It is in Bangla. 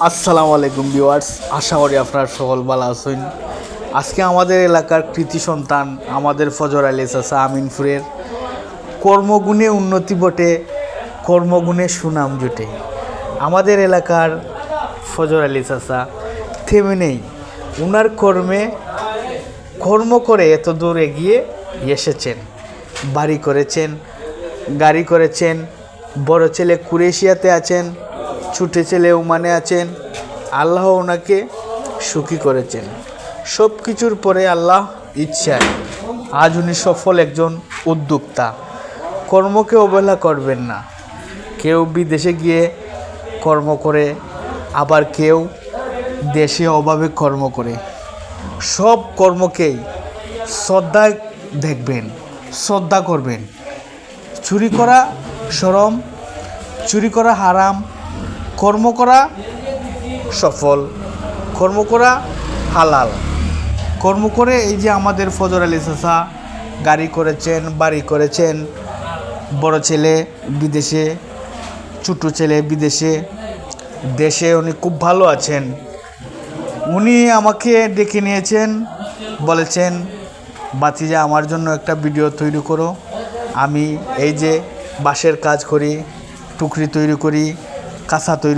আসসালামু আলাইকুম ভিউয়ার্স, আশা করি আপনারা সকল ভালো আছেন। আজকে আমাদের এলাকার কৃতি সন্তান আমাদের ফজর আলী চাচা আমিনপুরের কর্মগুণে উন্নতি বটে, কর্মগুণে সুনাম জোটে। আমাদের এলাকার ফজর আলী চাচা থেমে নেই, উনার কর্ম করে এত দূর এগিয়ে এসেছেন। বাড়ি করেছেন, গাড়ি করেছেন, বড় ছেলে কুরেশিয়াতে আছেন, ছোটো ছেলে ওমানে আছেন। আল্লাহ ওনাকে সুখী করেছেন। সব কিছুর পরে আল্লাহ ইচ্ছায় আজ উনি সফল একজন উদ্যোক্তা। কর্মকে অবহেলা করবেন না। কেউ বিদেশে গিয়ে কর্ম করে, আবার কেউ দেশে অভাবে কর্ম করে। সব কর্মকেই শ্রদ্ধায় দেখবেন, শ্রদ্ধা করবেন। চুরি করা শরম, চুরি করা হারাম, কর্ম করা সফল, কর্ম করা হালাল। কর্ম করে এই যে আমাদের ফজর আলী চাচা গাড়ি করেছেন, বাড়ি করেছেন, বড় ছেলে বিদেশে, ছোটো ছেলে বিদেশে, দেশে উনি খুব ভালো আছেন। উনি আমাকে ডেকে নিয়েছেন, বলেছেন বাতিজা আমার জন্য একটা ভিডিও তৈরি করো। আমি এই যে বাঁশের কাজ করি, টুকরি তৈরি করি, কাঁথা তৈরি